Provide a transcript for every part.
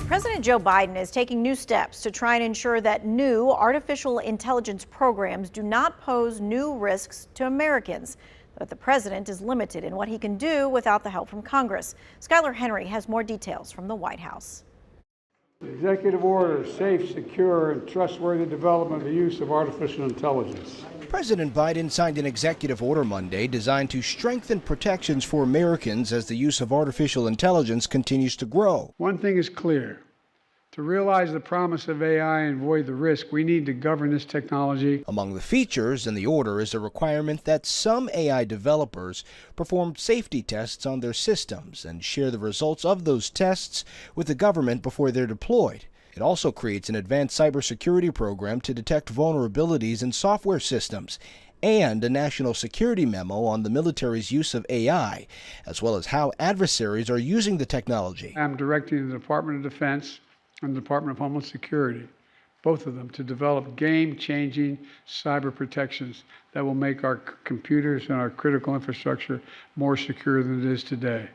President Joe Biden is taking new steps to try and ensure that new artificial intelligence programs do not pose new risks to Americans. But the president is limited in what he can do without the help from Congress. Skylar Henry has more details from the White House. The executive order, safe, secure, and trustworthy development of the use of artificial intelligence. President Biden signed an executive order Monday designed to strengthen protections for Americans as the use of artificial intelligence continues to grow. One thing is clear. To realize the promise of AI and avoid the risk, we need to govern this technology. Among the features in the order is a requirement that some AI developers perform safety tests on their systems and share the results of those tests with the government before they're deployed. It also creates an advanced cybersecurity program to detect vulnerabilities in software systems and a national security memo on the military's use of AI, as well as how adversaries are using the technology. I'm directing the Department of Defense and the Department of Homeland Security, both of them, to develop game-changing cyber protections that will make our computers and our critical infrastructure more secure than it is today.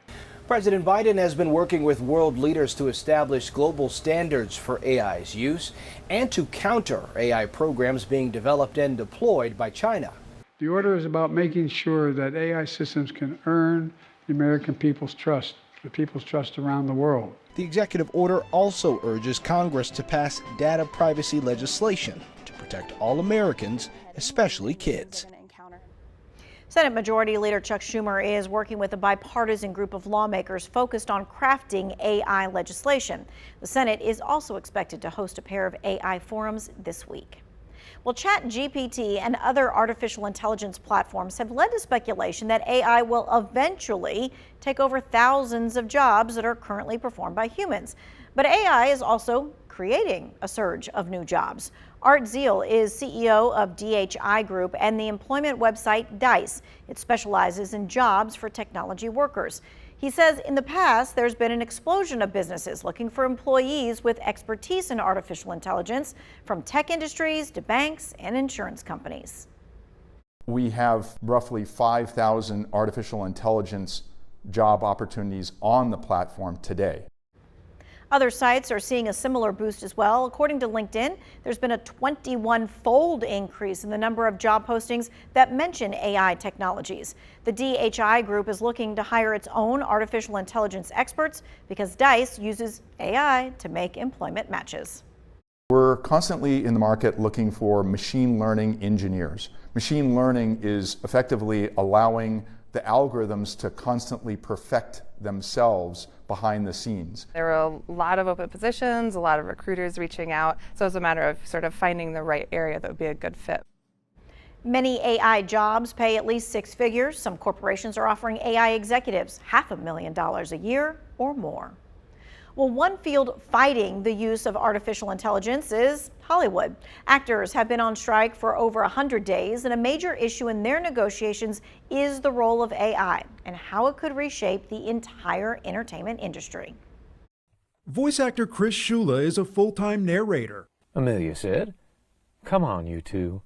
President Biden has been working with world leaders to establish global standards for AI's use and to counter AI programs being developed and deployed by China. The order is about making sure that AI systems can earn the American people's trust, the people's trust around the world. The executive order also urges Congress to pass data privacy legislation to protect all Americans, especially kids. Senate Majority Leader Chuck Schumer is working with a bipartisan group of lawmakers focused on crafting AI legislation. The Senate is also expected to host a pair of AI forums this week. Well, ChatGPT and other artificial intelligence platforms have led to speculation that AI will eventually take over thousands of jobs that are currently performed by humans. But AI is also creating a surge of new jobs. Art Zeal is CEO of DHI Group and the employment website Dice. It specializes in jobs for technology workers. He says in the past, there's been an explosion of businesses looking for employees with expertise in artificial intelligence, from tech industries to banks and insurance companies. We have roughly 5,000 artificial intelligence job opportunities on the platform today. Other sites are seeing a similar boost as well. According to LinkedIn, there's been a 21-fold increase in the number of job postings that mention AI technologies. The DHI Group is looking to hire its own artificial intelligence experts because Dice uses AI to make employment matches. We're constantly in the market looking for machine learning engineers. Machine learning is effectively allowing the algorithms to constantly perfect themselves behind the scenes. There are a lot of open positions, a lot of recruiters reaching out, so it's a matter of sort of finding the right area that would be a good fit. Many AI jobs pay at least six figures. Some corporations are offering AI executives $500,000 a year or more. Well, one field fighting the use of artificial intelligence is Hollywood. Actors have been on strike for over 100 days, and a major issue in their negotiations is the role of AI and how it could reshape the entire entertainment industry. Voice actor Chris Shula is a full-time narrator. Amelia said, "Come on, you two.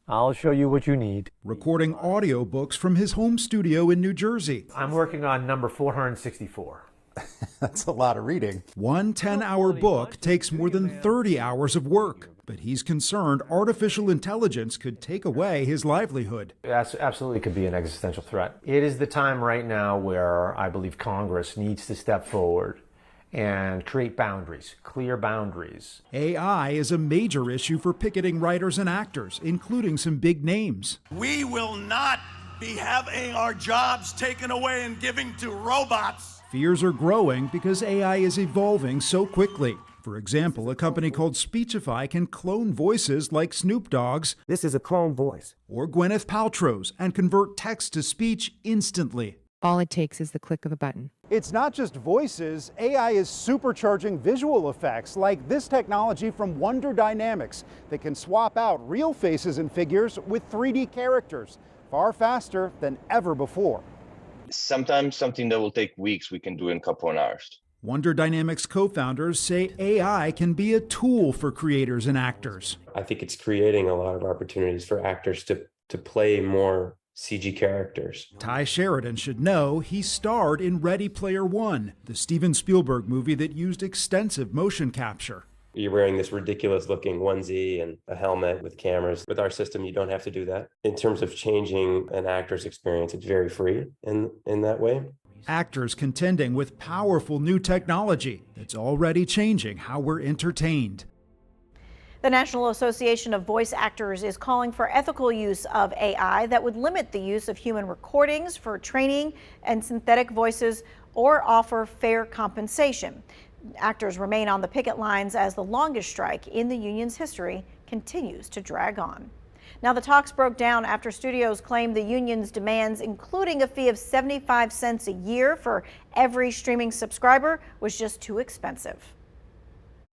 I'll show you what you need." Recording audiobooks from his home studio in New Jersey. I'm working on number 464. That's a lot of reading. One 10-hour book takes more than 30 hours of work, but he's concerned artificial intelligence could take away his livelihood. Absolutely could be an existential threat. It is the time right now where I believe Congress needs to step forward and create boundaries, clear boundaries. AI is a major issue for picketing writers and actors, including some big names. We will not be having our jobs taken away and giving to robots. Fears are growing because AI is evolving so quickly. For example, a company called Speechify can clone voices like Snoop Dogg's. This is a clone voice. Or Gwyneth Paltrow's and convert text to speech instantly. All it takes is the click of a button. It's not just voices. AI is supercharging visual effects like this technology from Wonder Dynamics that can swap out real faces and figures with 3D characters far faster than ever before. Sometimes something that will take weeks, we can do in a couple of hours. Wonder Dynamics co-founders say AI can be a tool for creators and actors. I think it's creating a lot of opportunities for actors to play more CG characters. Ty Sheridan should know he starred in Ready Player One, the Steven Spielberg movie that used extensive motion capture. You're wearing this ridiculous looking onesie and a helmet with cameras. With our system, you don't have to do that. In terms of changing an actor's experience, it's very free in that way. Actors contending with powerful new technology that's already changing how we're entertained. The National Association of Voice Actors is calling for ethical use of AI that would limit the use of human recordings for training and synthetic voices or offer fair compensation. Actors remain on the picket lines as the longest strike in the union's history continues to drag on. Now, the talks broke down after studios claimed the union's demands, including a fee of 75 cents a year for every streaming subscriber, was just too expensive.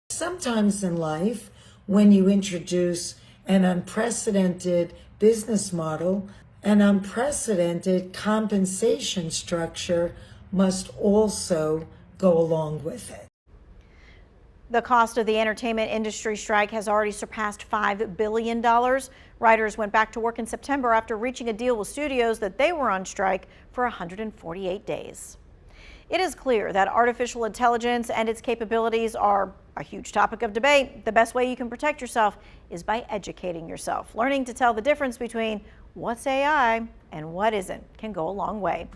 Sometimes in life, when you introduce an unprecedented business model, an unprecedented compensation structure must also go along with it. The cost of the entertainment industry strike has already surpassed $5 billion. Writers went back to work in September after reaching a deal with studios that they were on strike for 148 days. It is clear that artificial intelligence and its capabilities are a huge topic of debate. The best way you can protect yourself is by educating yourself. Learning to tell the difference between what's AI and what isn't can go a long way.